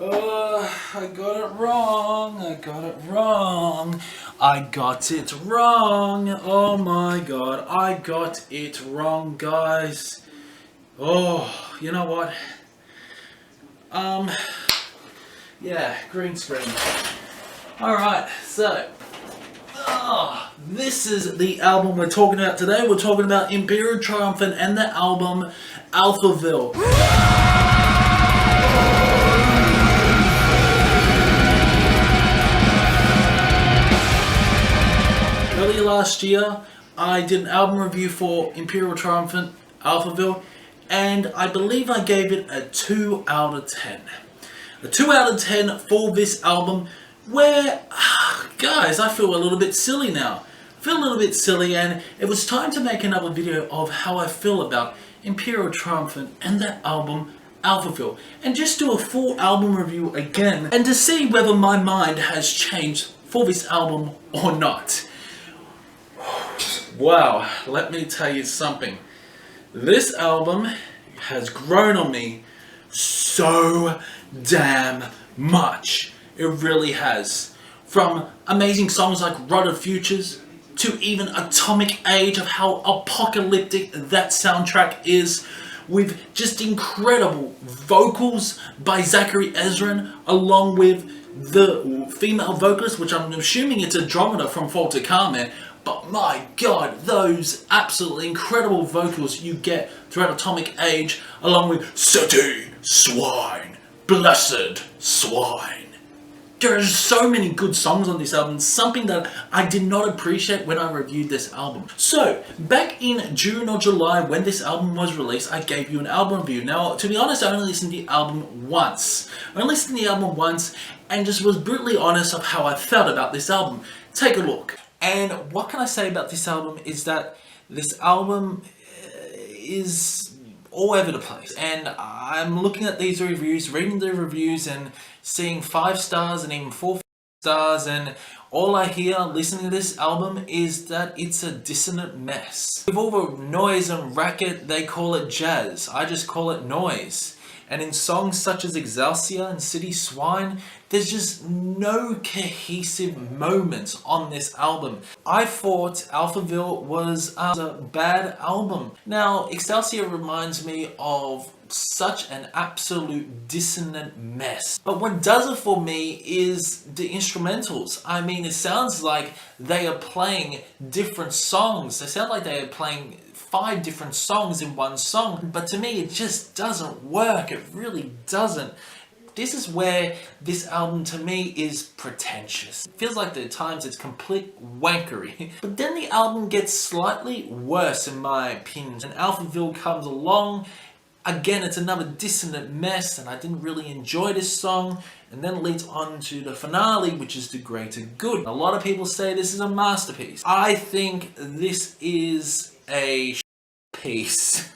I got it wrong. I got it wrong. I got it wrong. Oh my god, I got it wrong, guys. Oh, you know what? Yeah, green screen. Alright, so this is the album we're talking about today. We're talking about Imperial Triumphant and the album Alphaville. Earlier last year, I did an album review for Imperial Triumphant, Alphaville, and I believe I gave it a 2 out of 10. A 2 out of 10 for this album, where, guys, I feel a little bit silly now. I feel a little bit silly, and it was time to make another video of how I feel about Imperial Triumphant and that album, Alphaville, and just do a full album review again, and to see whether my mind has changed for this album or not. Wow, let me tell you something. This album has grown on me so damn much. It really has. From amazing songs like Rotted Futures to even Atomic Age, of how apocalyptic that soundtrack is, with just incredible vocals by Zachary Ezrin, along with the female vocalist, which I'm assuming it's Andromeda from Falter Carmen. But my god, those absolutely incredible vocals you get throughout Atomic Age, along with City Swine, Blessed Swine. There are so many good songs on this album, something that I did not appreciate when I reviewed this album. So, back in June or July when this album was released, I gave you an album review. Now, to be honest, I only listened to the album once. I only listened to the album once and just was brutally honest of how I felt about this album. Take a look. And what can I say about this album is that this album is all over the place. And I'm looking at these reviews, reading the reviews and seeing 5 stars and even 4 stars, and all I hear listening to this album is that it's a dissonant mess. With all the noise and racket, they call it jazz. I just call it noise. And in songs such as Excelsior and City Swine, there's just no cohesive moments on this album. I thought Alphaville was a bad album. Now, Excelsior reminds me of such an absolute dissonant mess. But what does it for me is the instrumentals. I mean, it sounds like they are playing different songs. They sound like they are playing 5 different songs in one song, but to me it just doesn't work. It really doesn't. This is where this album to me is pretentious. It feels like at times it's complete wankery. But then the album gets slightly worse in my opinion, and Alphaville comes along. Again, it's another dissonant mess, and I didn't really enjoy this song. And then it leads on to the finale, which is The Greater Good. A lot of people say this is a masterpiece. I think this is a piece.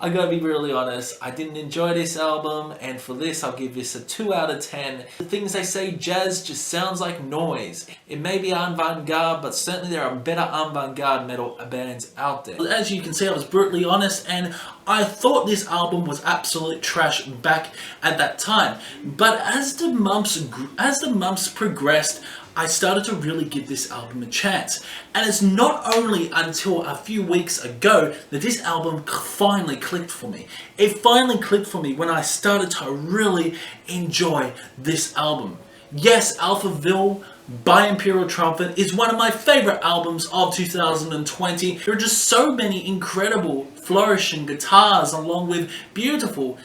I gotta be really honest, I didn't enjoy this album, and for this I'll give this a 2 out of 10. The things they say, jazz just sounds like noise. It may be avant-garde, but certainly there are better avant-garde metal bands out there. As you can see, I was brutally honest, and I thought this album was absolute trash back at that time. But as the months progressed, I started to really give this album a chance. And it's not only until a few weeks ago that this album finally clicked for me. It finally clicked for me when I started to really enjoy this album. Yes, Alphaville by Imperial Triumphant is one of my favorite albums of 2020. There are just so many incredible flourishing guitars, along with beautiful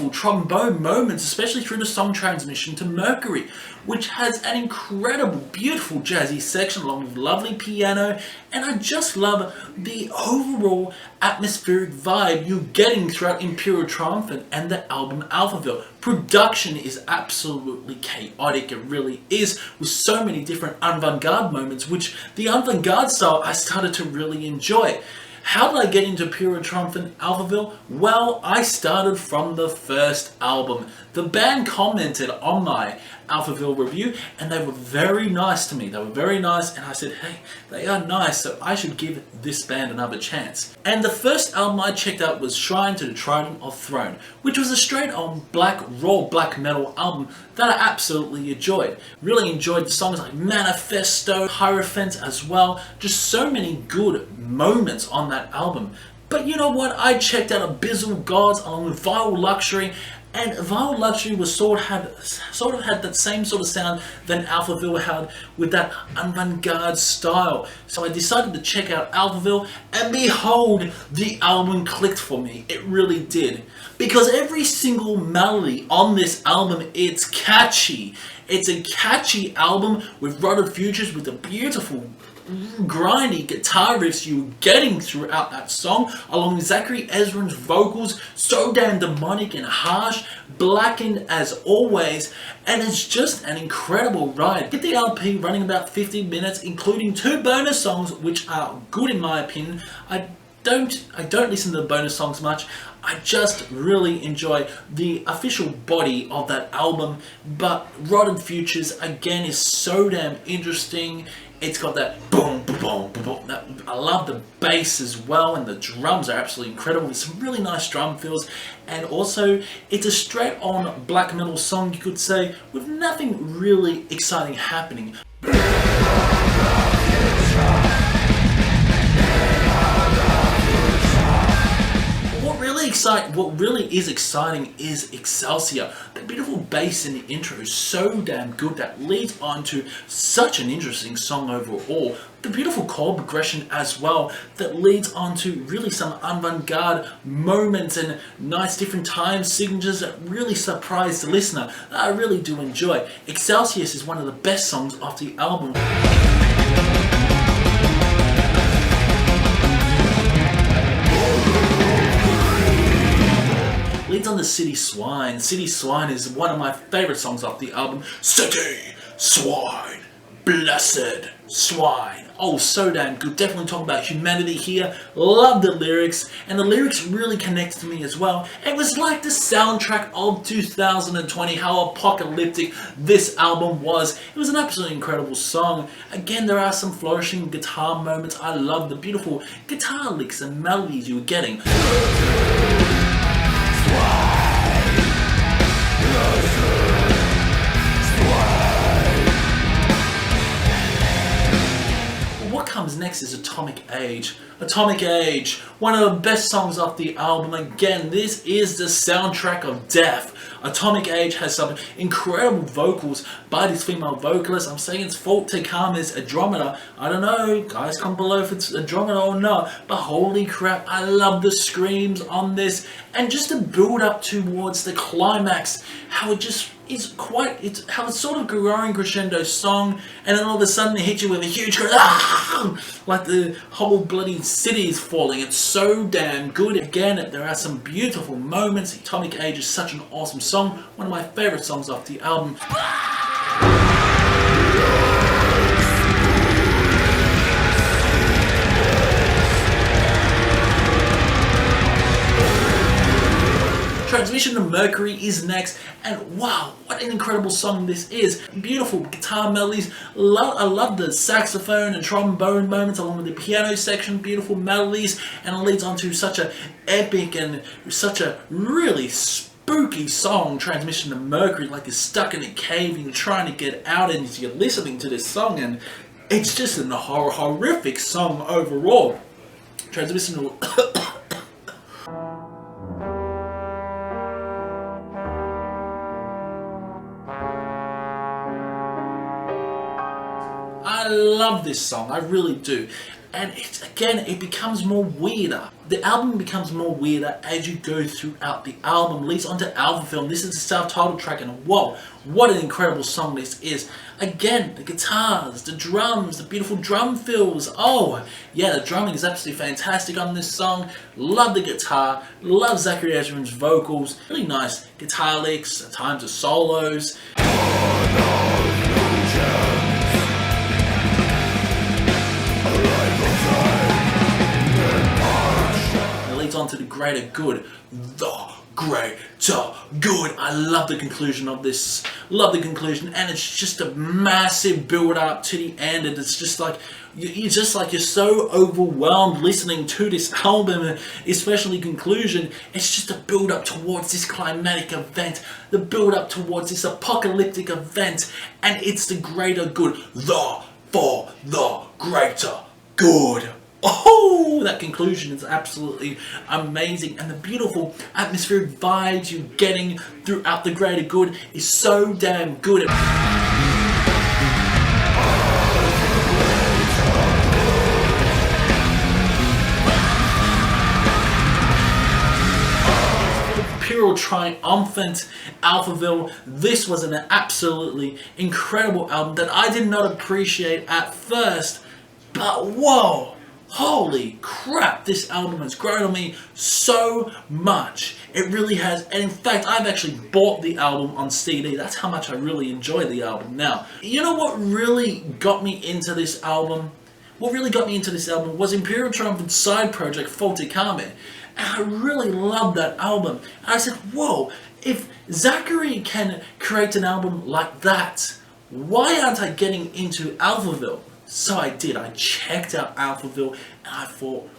trombone moments, especially through the song Transmission to Mercury, which has an incredible, beautiful jazzy section along with lovely piano, and I just love the overall atmospheric vibe you're getting throughout Imperial Triumphant and the album Alphaville. Production is absolutely chaotic, it really is, with so many different avant-garde moments, which the avant-garde style I started to really enjoy. How did I get into Imperial Triumphant Alphaville? Well, I started from the first album. The band commented on my Alphaville review and they were very nice to me. They were very nice and I said, hey, they are nice, so I should give this band another chance. And the first album I checked out was Shrine to the Trident of Throne, which was a straight on raw black metal album that I absolutely enjoyed. Really enjoyed the songs like Manifesto, Hierophant as well. Just so many good moments on that album. But you know what? I checked out Abyssal Gods along with Vile Luxury, and Vile Luxury was sort of had that same sort of sound that Alphaville had with that avant-garde style. So I decided to check out Alphaville, and behold, the album clicked for me. It really did. Because every single melody on this album, it's catchy. It's a catchy album with Rotted Futures, with the beautiful grindy guitar riffs you're getting throughout that song, along with Zachary Ezrin's vocals, so damn demonic and harsh, blackened as always, and it's just an incredible ride. Get the LP running about 50 minutes, including 2 bonus songs, which are good in my opinion. I don't listen to the bonus songs much. I just really enjoy the official body of that album, but Rotted Futures again is so damn interesting. It's got that boom, boom, boom, boom. I love the bass as well, and the drums are absolutely incredible with some really nice drum fills. And also, it's a straight on black metal song, you could say, with nothing really exciting happening. What really is exciting is Excelsior. The beautiful bass in the intro is so damn good that leads on to such an interesting song overall. The beautiful chord progression as well that leads on to really some avant-garde moments and nice different time signatures that really surprise the listener. I really do enjoy. Excelsior is one of the best songs off the album. Leads on to City Swine. City Swine is one of my favourite songs off the album. City Swine, blessed swine. Oh, so damn good. Definitely talking about humanity here. Love the lyrics, and the lyrics really connect to me as well. It was like the soundtrack of 2020, how apocalyptic this album was. It was an absolutely incredible song. Again, there are some flourishing guitar moments. I love the beautiful guitar licks and melodies you were getting. What comes next is Atomic Age. Atomic Age, one of the best songs off the album. Again, this is the soundtrack of death. Atomic Age has some incredible vocals by this female vocalist. I'm saying it's Fault Takama's Andromeda. I don't know, guys, comment below if it's Andromeda or not, but holy crap, I love the screams on this, and just the build up towards the climax, how it just is how it's sort of growing crescendo song, and then all of a sudden it hits you with a huge like the whole bloody city is falling. It's so damn good. Again, there are some beautiful moments. Atomic Age is such an awesome song, one of my favorite songs off the album. Transmission to Mercury is next, and wow, what an incredible song this is. Beautiful guitar melodies. I love the saxophone and trombone moments along with the piano section. Beautiful melodies, and it leads on to such an epic and such a really spooky song, Transmission to Mercury, like you're stuck in a cave and you're trying to get out and you're listening to this song, and it's just a horrific song overall. Transmission to I love this song, I really do. And it becomes more weirder. The album becomes more weirder as you go throughout the album. Leads onto Alphaville. This is the self-titled track, and whoa, what an incredible song this is. Again, the guitars, the drums, the beautiful drum fills. Oh, yeah, the drumming is absolutely fantastic on this song. Love the guitar, love Zachary Ezrin's vocals. Really nice guitar licks, at times of solos. on to the greater good. The greater good. I love the conclusion of this. Love the conclusion, and it's just a massive build up to the end, and it's just like you're so overwhelmed listening to this album, especially conclusion. It's just a build up towards this climatic event, the build up towards this apocalyptic event, and it's the greater good. For the greater good. Oh, that conclusion is absolutely amazing, and the beautiful atmospheric vibes you're getting throughout the greater good is so damn good. Imperial Triumphant, Alphaville. This was an absolutely incredible album that I did not appreciate at first, but whoa, holy crap, this album has grown on me so much. It really has, and in fact, I've actually bought the album on CD. That's how much I really enjoy the album now. You know what really got me into this album? What really got me into this album was Imperial Triumphant's side project, Faulty Carmen. And I really loved that album. And I said, whoa, if Zachary can create an album like that, why aren't I getting into Alphaville? So I did. I checked out Alphaville, and I thought,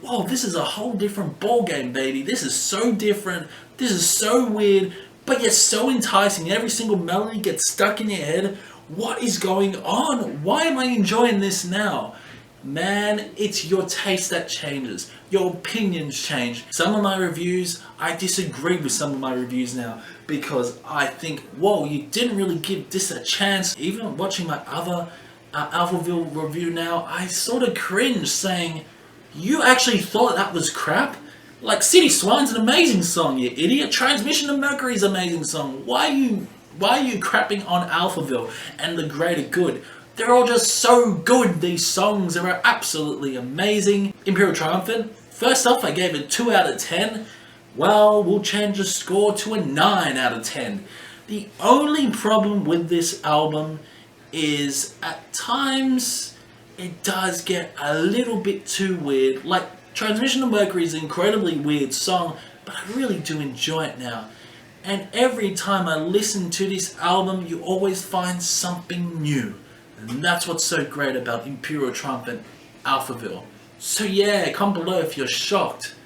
whoa, this is a whole different ballgame, baby. This is so different. This is so weird, but yet so enticing. Every single melody gets stuck in your head. What is going on? Why am I enjoying this now? Man, it's your taste that changes. Your opinions change. Some of my reviews, I disagree with some of my reviews now because I think, whoa, you didn't really give this a chance. Even watching my other Alphaville review now, I sort of cringe saying, you actually thought that was crap? Like, City Swine's an amazing song, you idiot. Transmission to Mercury's an amazing song. Why are you crapping on Alphaville and the greater good? They're all just so good, these songs. They're absolutely amazing. Imperial Triumphant, first off, I gave it 2 out of 10. Well, we'll change the score to a 9 out of 10. The only problem with this album is at times it does get a little bit too weird. Like, Transmission to Mercury is an incredibly weird song, but I really do enjoy it now. And every time I listen to this album, you always find something new. And that's what's so great about Imperial Triumphant, Alphaville. So yeah, comment below if you're shocked.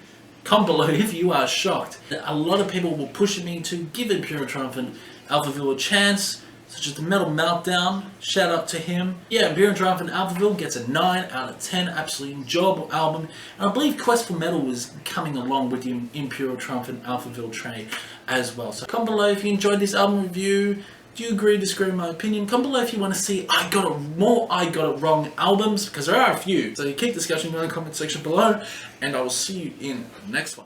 Comment below if you are shocked. A lot of people were pushing me to give Imperial Triumphant, Alphaville a chance, such as the Metal Meltdown. Shout out to him. Yeah, Imperial Triumphant, Alphaville gets a 9 out of 10. Absolutely enjoyable album. And I believe Quest for Metal was coming along with the Imperial Triumphant, Alphaville tray as well. So comment below if you enjoyed this album review. Do you agree, disagree with my opinion? Comment below if you want to see more I Got It Wrong albums, because there are a few. So keep discussion in the comment section below, and I will see you in the next one.